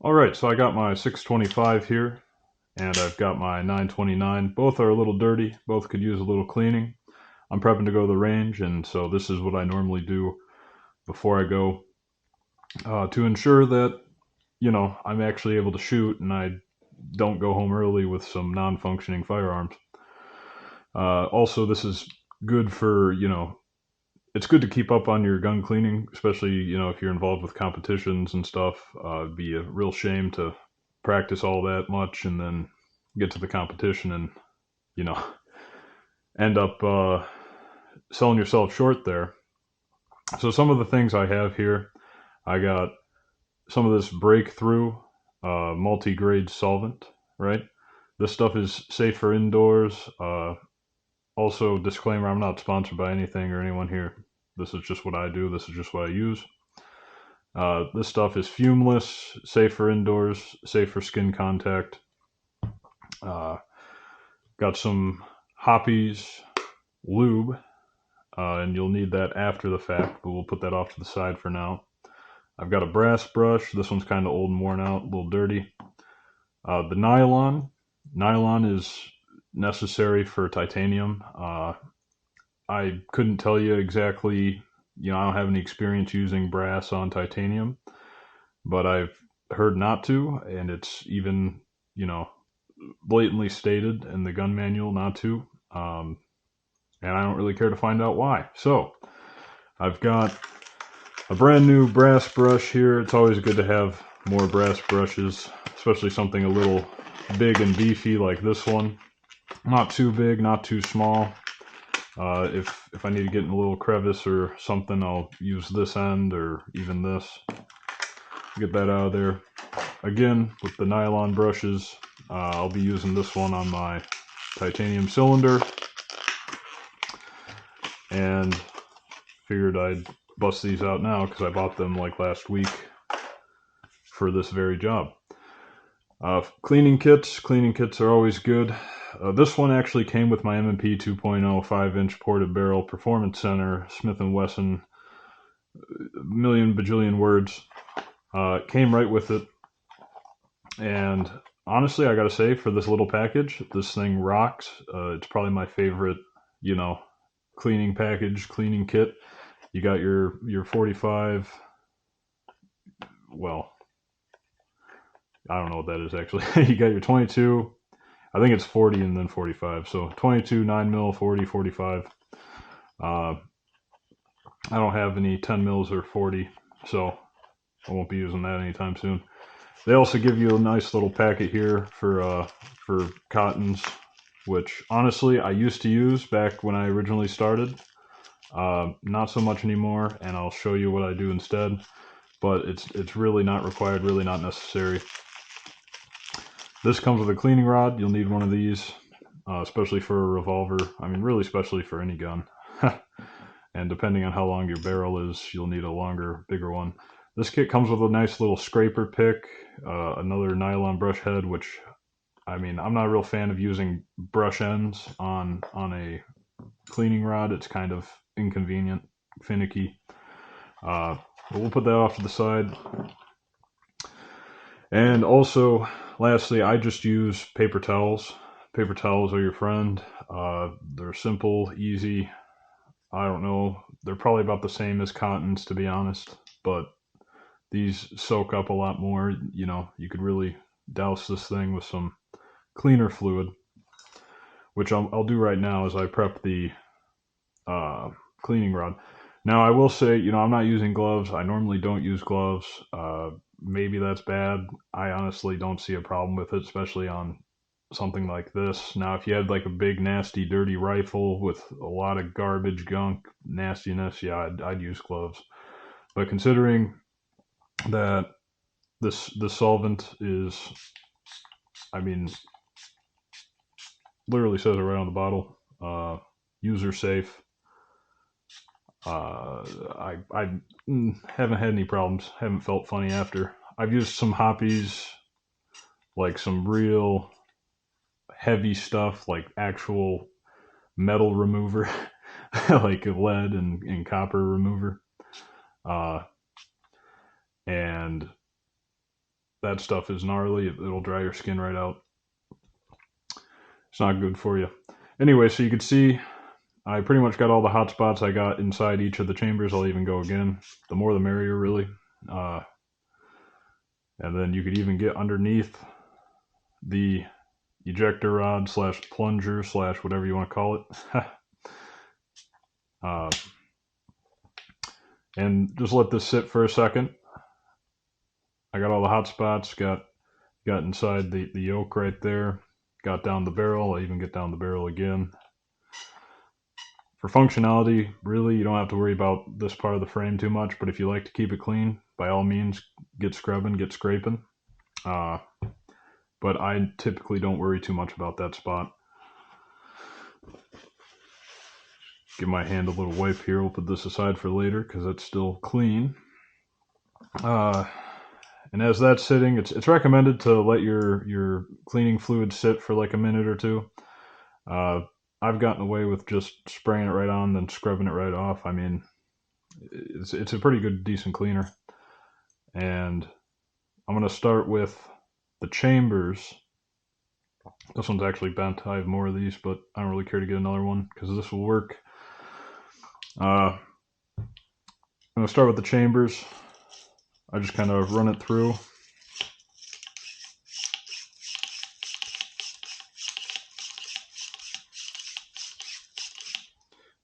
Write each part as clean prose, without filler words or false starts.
Alright, so I got my 625 here, and I've got my 929. Both are a little dirty, both could use a little cleaning. I'm prepping to go to the range, and so this is what I normally do before I go to ensure that, I'm actually able to shoot and I don't go home early with some non-functioning firearms. Also, this is good for, it's good to keep up on your gun cleaning, especially, if you're involved with competitions and stuff. It'd be a real shame to practice all that much and then get to the competition and, end up selling yourself short there. So some of the things I have here, I got some of this breakthrough multi-grade solvent, right? This stuff is safe for indoors. Also, disclaimer, I'm not sponsored by anything or anyone here. This is just what I do. This is just what I use. This stuff is fumeless, safe for indoors, safe for skin contact. Got some Hoppies lube, and you'll need that after the fact, but we'll put that off to the side for now. I've got a brass brush. This one's kind of old and worn out, a little dirty. The nylon. Nylon is necessary for titanium. I couldn't tell you exactly, I don't have any experience using brass on titanium, but I've heard not to, and it's even, blatantly stated in the gun manual not to, and I don't really care to find out why. So, I've got a brand new brass brush here. It's always good to have more brass brushes, especially something a little big and beefy like this one. Not too big, not too small. If I need to get in a little crevice or something, I'll use this end or even this. Get that out of there. Again, with the nylon brushes, I'll be using this one on my titanium cylinder. And figured I'd bust these out now because I bought them like last week for this very job. Cleaning kits are always good. This one actually came with my M&P 2.0 5-inch ported barrel Performance Center Smith & Wesson, million bajillion words. Came right with it. And honestly, I gotta say, for this little package, this thing rocks. It's probably my favorite, cleaning package, cleaning kit. You got your 45, well, I don't know what that is actually. You got your 22, I think it's 40 and then 45. So 22, 9mm, 40, 45. I don't have any 10 mils or 40, so I won't be using that anytime soon. They also give you a nice little packet here for cottons, which honestly I used to use back when I originally started. Not so much anymore, and I'll show you what I do instead. But it's really not required, really not necessary. This comes with a cleaning rod. You'll need one of these, especially for a revolver. I mean, really, especially for any gun. And depending on how long your barrel is, you'll need a longer, bigger one. This kit comes with a nice little scraper pick, another nylon brush head, which, I mean, I'm not a real fan of using brush ends on a cleaning rod. It's kind of inconvenient, finicky. But we'll put that off to the side. And also, lastly, I just use paper towels. Paper towels are your friend. They're simple, easy. I don't know. They're probably about the same as cottons, to be honest. But these soak up a lot more. You could really douse this thing with some cleaner fluid, which I'll do right now as I prep the cleaning rod. Now, I will say, I'm not using gloves. I normally don't use gloves. Maybe that's bad. I honestly don't see a problem with it, especially on something like this. Now, if you had like a big, nasty, dirty rifle with a lot of garbage, gunk, nastiness, yeah, I'd use gloves. But considering that this solvent is, I mean, literally says it right on the bottle, user safe. I haven't had any problems. Haven't felt funny after. I've used some Hoppies, like some real heavy stuff, like actual metal remover, like a lead and copper remover. And that stuff is gnarly. It'll dry your skin right out. It's not good for you. Anyway, so you can see I pretty much got all the hot spots I got inside each of the chambers. I'll even go again. The more the merrier, really. And then you could even get underneath the ejector rod slash plunger slash whatever you want to call it. And just let this sit for a second. I got all the hot spots, got inside the yoke right there, got down the barrel. I even get down the barrel again. For functionality, really, you don't have to worry about this part of the frame too much, but if you like to keep it clean, by all means, get scrubbing, get scraping. But I typically don't worry too much about that spot. Give my hand a little wipe here. We'll put this aside for later because it's still clean. And as that's sitting, it's recommended to let your cleaning fluid sit for like a minute or two. I've gotten away with just spraying it right on, then scrubbing it right off. I mean, it's a pretty good, decent cleaner. And I'm going to start with the chambers. This one's actually bent. I have more of these, but I don't really care to get another one because this will work. I'm going to start with the chambers. I just kind of run it through.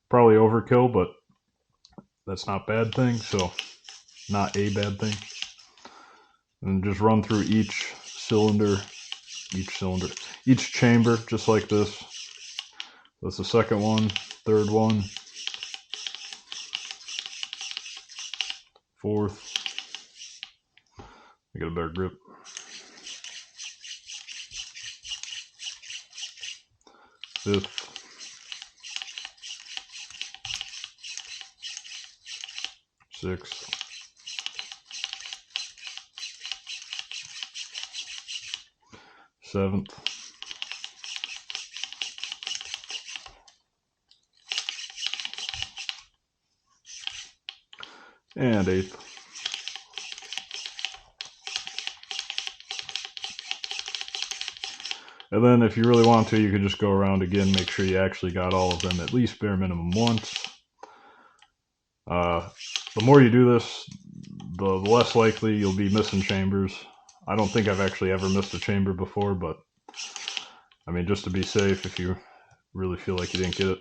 Probably overkill, but that's not a bad thing, so not a bad thing. And just run through each chamber, just like this. That's the second one, third one, fourth. I got a better grip. Fifth. Sixth. Seventh. And eighth. And then if you really want to, you could just go around again, make sure you actually got all of them at least bare minimum once. The more you do this, the less likely you'll be missing chambers. I don't think I've actually ever missed a chamber before, but I mean, just to be safe, if you really feel like you didn't get it.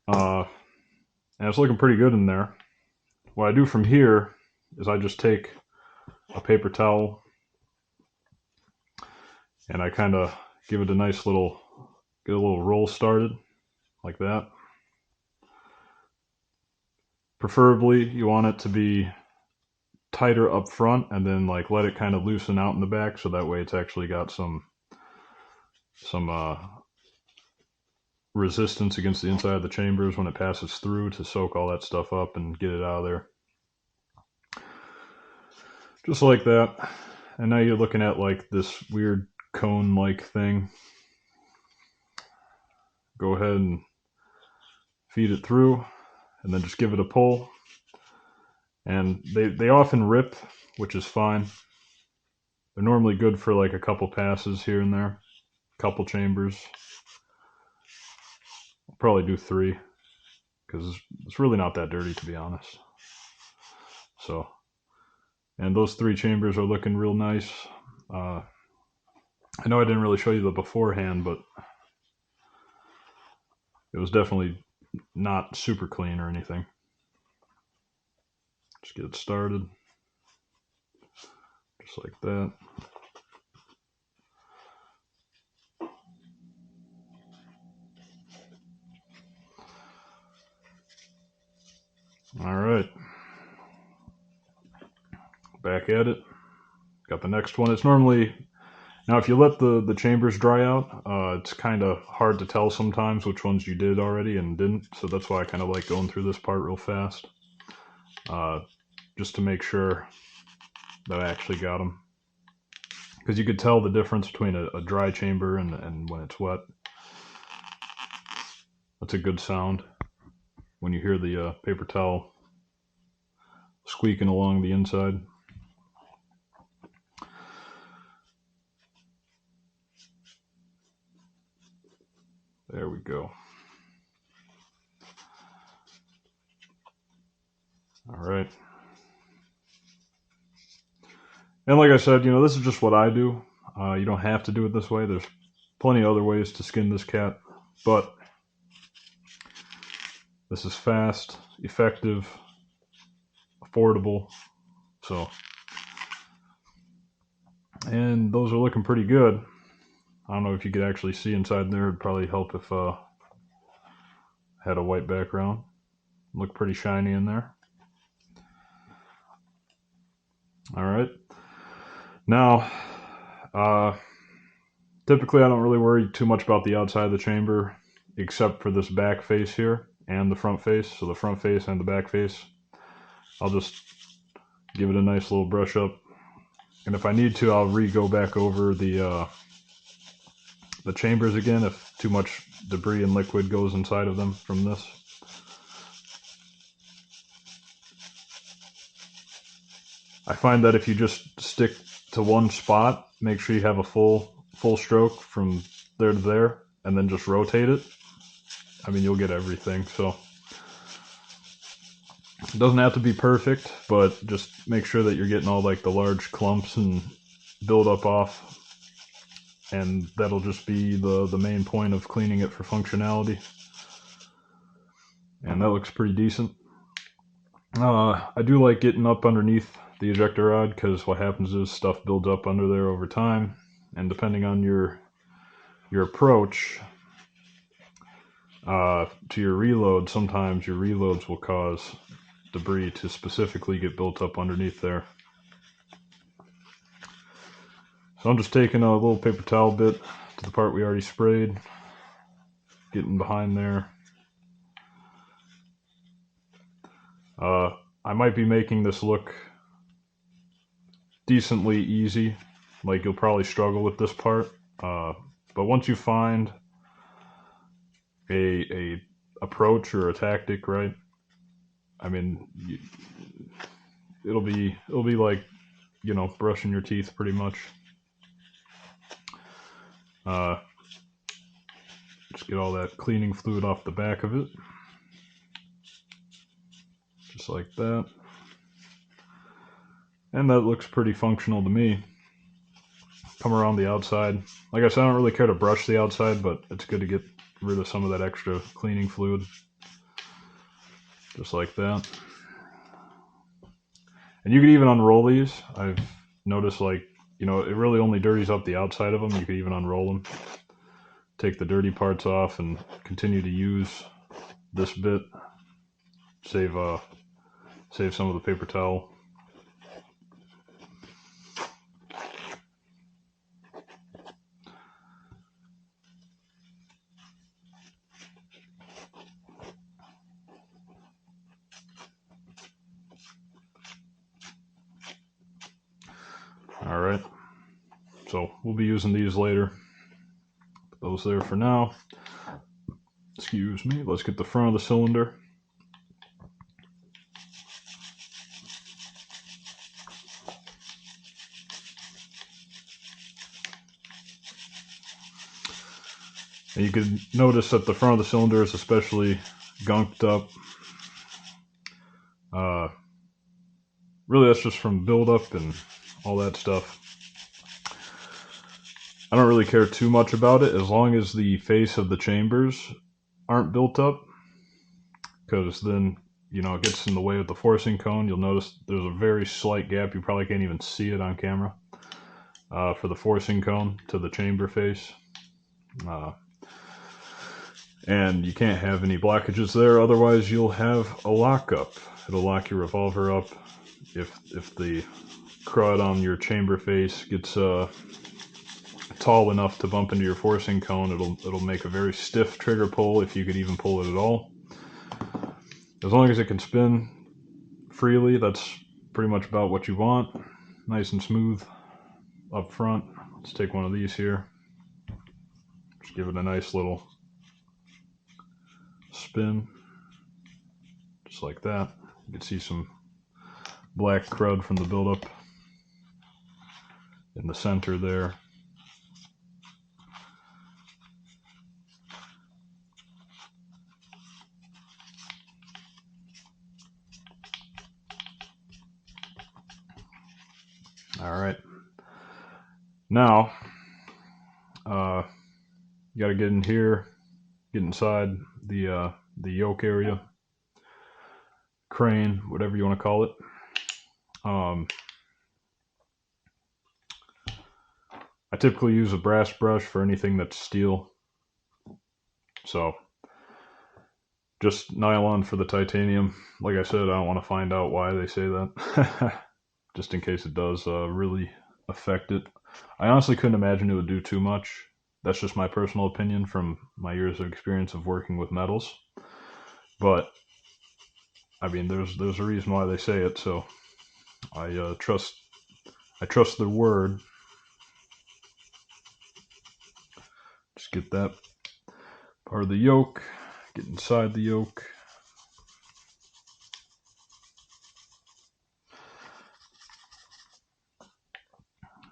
And it's looking pretty good in there. What I do from here is I just take a paper towel and I kind of give it a nice little, get a little roll started like that. Preferably you want it to be tighter up front and then like let it kind of loosen out in the back, so that way it's actually got some resistance against the inside of the chambers when it passes through to soak all that stuff up and get it out of there. Just like that. And now you're looking at like this weird cone-like thing. Go ahead and feed it through and then just give it a pull. And they often rip, which is fine. They're normally good for like a couple passes here and there, a couple chambers. I'll probably do 3 because it's really not that dirty, to be honest. So, and those 3 chambers are looking real nice. I know I didn't really show you the beforehand, but it was definitely not super clean or anything. Just get it started. Just like that. All right. Back at it. Got the next one. It's normally, now if you let the chambers dry out, it's kind of hard to tell sometimes which ones you did already and didn't. So that's why I kind of like going through this part real fast. Just to make sure that I actually got them. Because you could tell the difference between a dry chamber and when it's wet. That's a good sound when you hear the paper towel squeaking along the inside. There we go. All right. And like I said, this is just what I do. You don't have to do it this way. There's plenty of other ways to skin this cat, but this is fast, effective, affordable. So, and those are looking pretty good. I don't know if you could actually see inside there. It'd probably help if had a white background. Look pretty shiny in there. All right. Now, typically I don't really worry too much about the outside of the chamber, except for this back face here and the front face. So the front face and the back face, I'll just give it a nice little brush up. And if I need to, I'll go back over the chambers again if too much debris and liquid goes inside of them from this. I find that if you just stick to one spot, make sure you have a full stroke from there to there, and then just rotate it. I mean, you'll get everything. So it doesn't have to be perfect, but just make sure that you're getting all like the large clumps and build up off, and that'll just be the main point of cleaning it for functionality. And that looks pretty decent. I do like getting up underneath the ejector rod, because what happens is stuff builds up under there over time, and depending on your approach to your reload, sometimes your reloads will cause debris to specifically get built up underneath there. So I'm just taking a little paper towel bit to the part we already sprayed, getting behind there. I might be making this look decently easy, like you'll probably struggle with this part, but once you find a approach or a tactic, right, I mean, it'll be like, brushing your teeth pretty much. Just get all that cleaning fluid off the back of it, just like that. And that looks pretty functional to me. Come around the outside. Like I said, I don't really care to brush the outside, but it's good to get rid of some of that extra cleaning fluid. Just like that. And you could even unroll these. I've noticed, like, it really only dirties up the outside of them. You could even unroll them. Take the dirty parts off and continue to use this bit. Save some of the paper towel. All right, so we'll be using these later. Put those there for now. Excuse me. Let's get the front of the cylinder. And you can notice that the front of the cylinder is especially gunked up. Really, that's just from buildup and all that stuff. I don't really care too much about it as long as the face of the chambers aren't built up, because then, it gets in the way of the forcing cone. You'll notice there's a very slight gap. You probably can't even see it on camera for the forcing cone to the chamber face. And you can't have any blockages there, otherwise you'll have a lockup. It'll lock your revolver up. If the crud on your chamber face gets tall enough to bump into your forcing cone, it'll make a very stiff trigger pull, if you could even pull it at all. As long as it can spin freely, that's pretty much about what you want. Nice and smooth up front. Let's take one of these here. Just give it a nice little spin, just like that. You can see some black crud from the buildup in the center there. All right. Now, you got to get in here, get inside the yoke area, crane, whatever you want to call it. I typically use a brass brush for anything that's steel. So just nylon for the titanium. Like I said, I don't want to find out why they say that. Just in case it does really affect it. I honestly couldn't imagine it would do too much. That's just my personal opinion from my years of experience of working with metals. But I mean, there's a reason why they say it, so I trust their word. Just get that part of the yoke, get inside the yoke.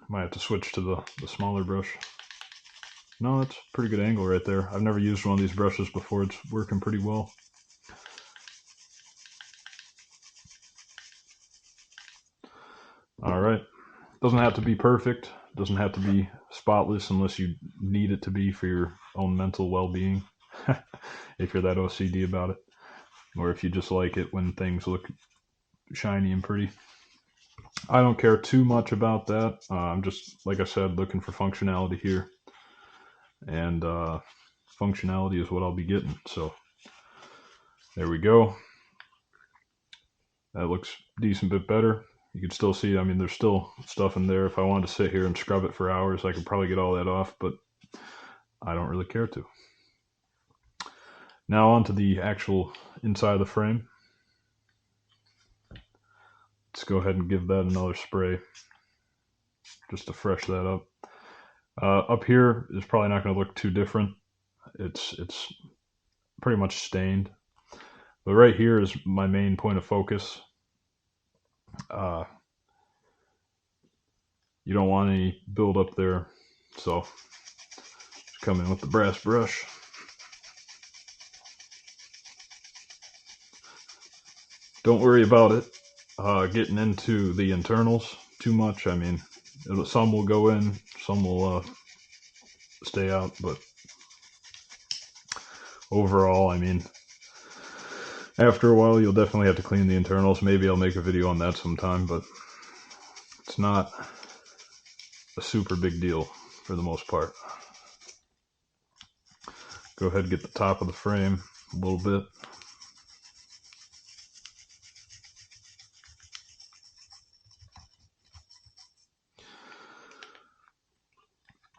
Might have to switch to the smaller brush. No, that's a pretty good angle right there. I've never used one of these brushes before. It's working pretty well. All right. Doesn't have to be perfect. Doesn't have to be spotless unless you need it to be for your own mental well-being. If you're that OCD about it. Or if you just like it when things look shiny and pretty. I don't care too much about that. I'm just, like I said, looking for functionality here. And functionality is what I'll be getting. So there we go. That looks a decent bit better. You can still see, I mean, there's still stuff in there. If I wanted to sit here and scrub it for hours, I could probably get all that off, but I don't really care to. Now onto the actual inside of the frame. Let's go ahead and give that another spray just to fresh that up. Up here is probably not going to look too different. It's pretty much stained. But right here is my main point of focus. You don't want any build up there, so just come in with the brass brush. Don't worry about it getting into the internals too much. I mean, some will go in, some will stay out, but overall, I mean, after a while, you'll definitely have to clean the internals. Maybe I'll make a video on that sometime, but it's not a super big deal for the most part. Go ahead and get the top of the frame a little bit.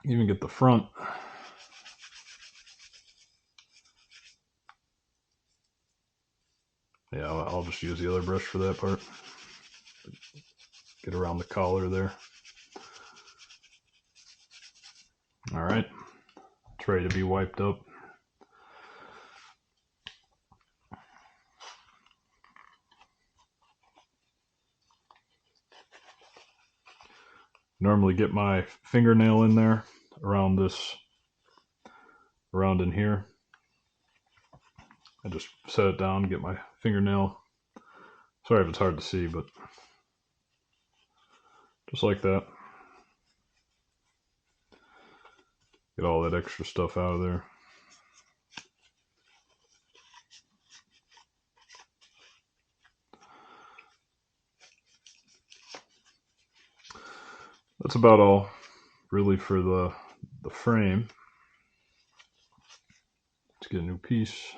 Even get the front. Yeah, I'll just use the other brush for that part. Get around the collar there. All right, it's ready to be wiped up. Normally get my fingernail in there around in here. I just set it down, get my fingernail. Sorry if it's hard to see, but just like that. Get all that extra stuff out of there. That's about all really for the frame. Let's get a new piece.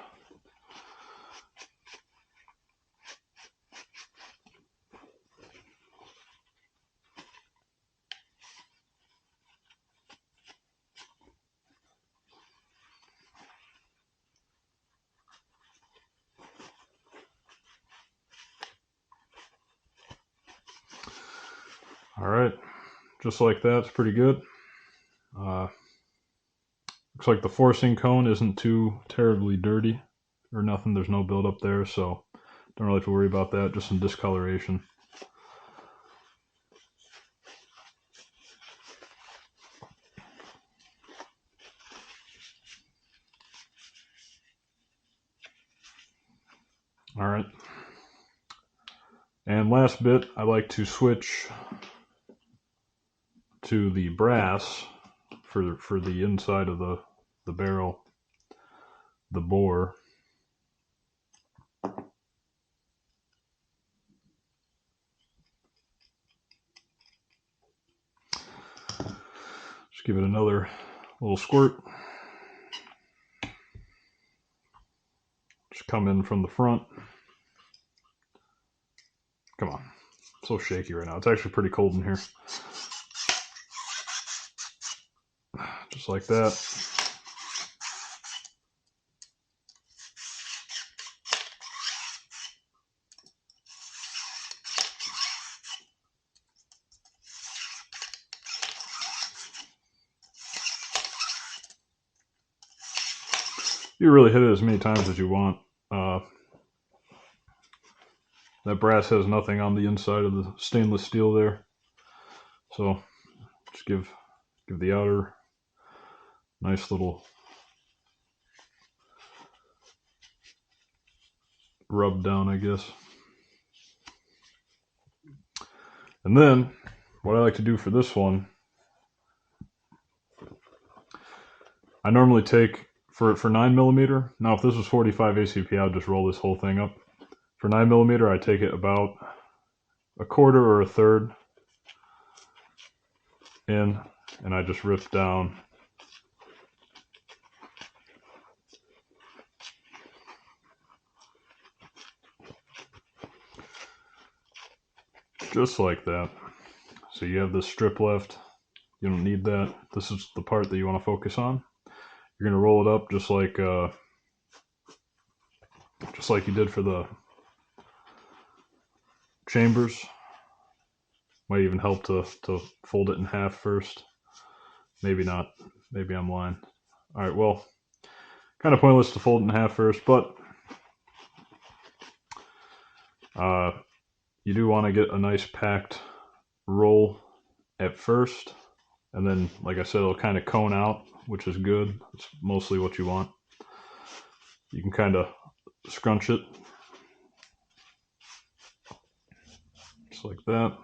All right, just like that, it's pretty good. Looks like the forcing cone isn't too terribly dirty or nothing. There's no buildup there, so don't really have to worry about that. Just some discoloration. All right. And last bit, I like to switch to the brass for the inside of the barrel, the bore. Just give it another little squirt. Just come in from the front. Come on. I'm so shaky right now. It's actually pretty cold in here. Just like that. You really hit it as many times as you want. That brass has nothing on the inside of the stainless steel there. So just give the outer nice little rub down, I guess. And then what I like to do for this one, I normally take for 9mm. Now if this was 45 ACP, I would just roll this whole thing up. For 9mm, I take it about a quarter or a third in, and I just rip down. Just like that. So you have this strip left. You don't need that. This is the part that you want to focus on. You're going to roll it up just like you did for the chambers. Might even help to fold it in half first. Maybe not. Maybe I'm lying. All right, well, kind of pointless to fold it in half first, but you do want to get a nice packed roll at first, and then, like I said, it'll kind of cone out, which is good. It's mostly what you want. You can kind of scrunch it just like that.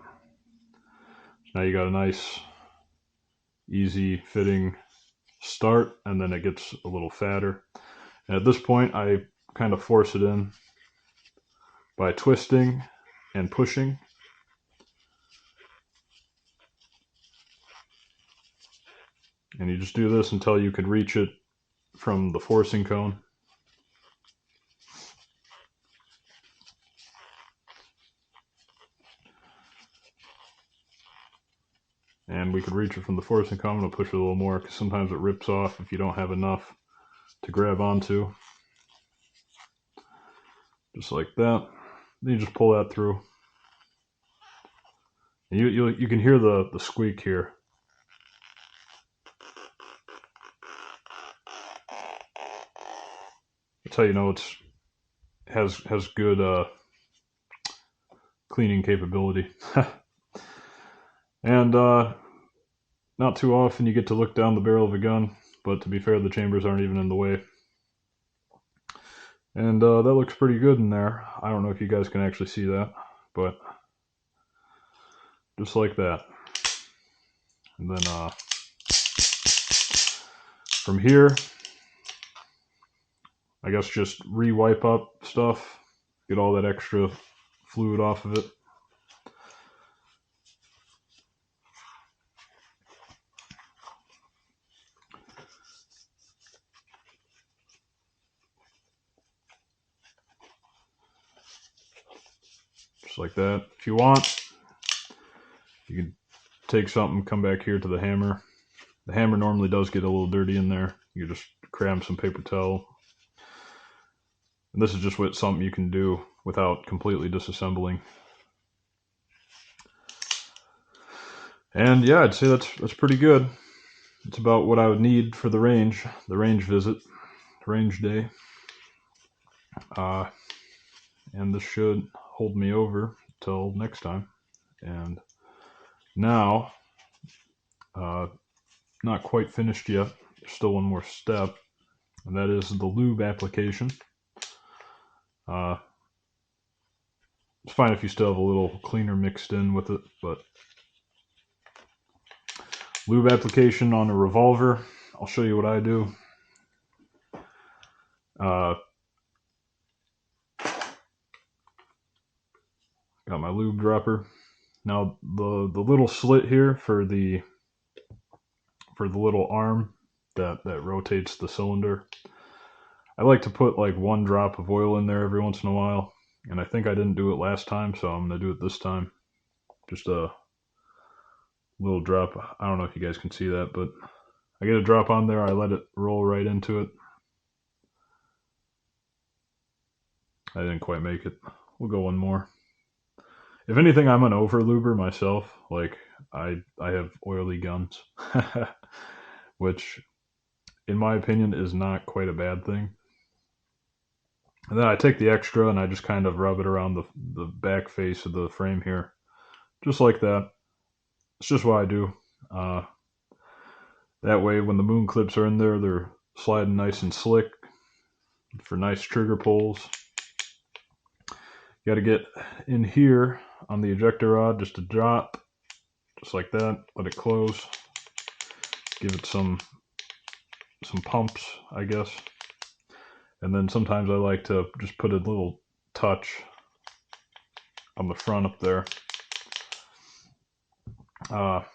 So now you got a nice, easy fitting start, and then it gets a little fatter. And at this point, I kind of force it in by twisting and pushing. And you just do this until you can reach it from the forcing cone. And we could reach it from the forcing cone. I'm going to push it a little more because sometimes it rips off if you don't have enough to grab onto. Just like that. Then you just pull that through. And you can hear the squeak here. That's how you know it has good cleaning capability. And not too often you get to look down the barrel of a gun, but to be fair, the chambers aren't even in the way. And that looks pretty good in there. I don't know if you guys can actually see that, but just like that. And then from here, I guess just re-wipe up stuff, get all that extra fluid off of it. Just like that. If you want, you can take something, come back here to the hammer. The hammer normally does get a little dirty in there. You just grab some paper towel. And this is just something you can do without completely disassembling. And yeah, I'd say that's pretty good. It's about what I would need for the range visit, range day. And this should hold me over till next time. And now, not quite finished yet. There's still one more step, and that is the lube application. It's fine if you still have a little cleaner mixed in with it, but Lube application on a revolver. I'll show you what I do. Got my lube dropper. Now the little slit here for the little arm that rotates the cylinder. I like to put like 1 drop of oil in there every once in a while, and I think I didn't do it last time, so I'm gonna do it this time. Just a little drop. I don't know if you guys can see that, but I get a drop on there. I let it roll right into it. I didn't quite make it. We'll go one more. If anything, I'm an over luber myself. Like I have oily guns, which in my opinion is not quite a bad thing. And then I take the extra and I just kind of rub it around the back face of the frame here, just like that. It's just what I do. That way, when the moon clips are in there, they're sliding nice and slick for nice trigger pulls. You got to get in here on the ejector rod, just a drop, just like that. Let it close. Give it some pumps, I guess. And then sometimes I like to just put a little touch on the front up there. I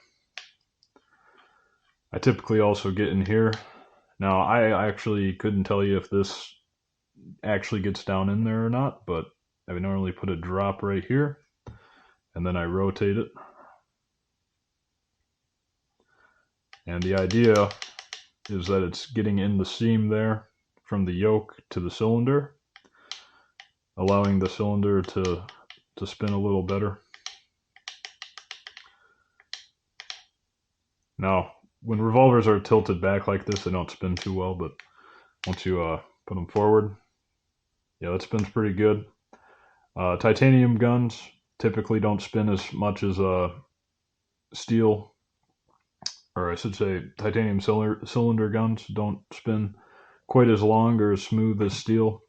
typically also get in here. Now, I actually couldn't tell you if this actually gets down in there or not, but I would normally put a drop right here, and then I rotate it. And the idea is that it's getting in the seam there from the yoke to the cylinder, allowing the cylinder to spin a little better. Now, when revolvers are tilted back like this, they don't spin too well, but once you put them forward, yeah, that spins pretty good. Titanium guns typically don't spin as much as steel, or I should say titanium cylinder guns don't spin quite as long or as smooth as steel.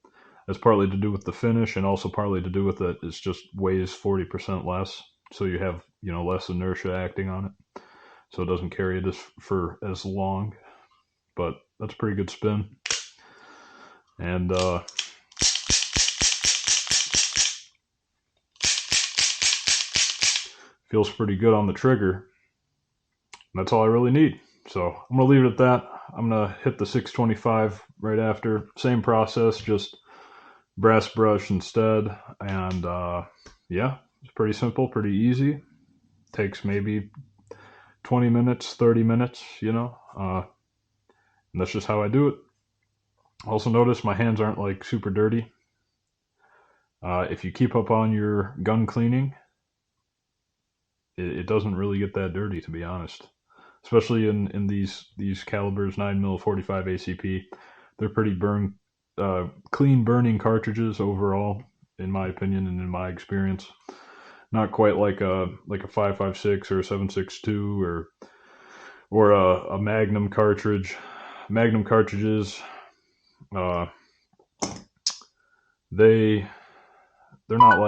That's partly to do with the finish, and also partly to do with that it just weighs 40% less, so you have less inertia acting on it, so it doesn't carry it for as long. But that's a pretty good spin, and feels pretty good on the trigger. And that's all I really need. So I'm gonna leave it at that. I'm gonna hit the 625 right after. Same process, just brass brush instead. And yeah, it's pretty simple, pretty easy. Takes maybe 20 minutes, 30 minutes, and that's just how I do it. Also notice my hands aren't like super dirty. If you keep up on your gun cleaning, it doesn't really get that dirty, to be honest. Especially in these calibers, 9mm 45 ACP. They're pretty clean burning cartridges overall, in my opinion and in my experience. Not quite like a 5.56 or a 7.62 or a magnum cartridge. Magnum cartridges, they're not like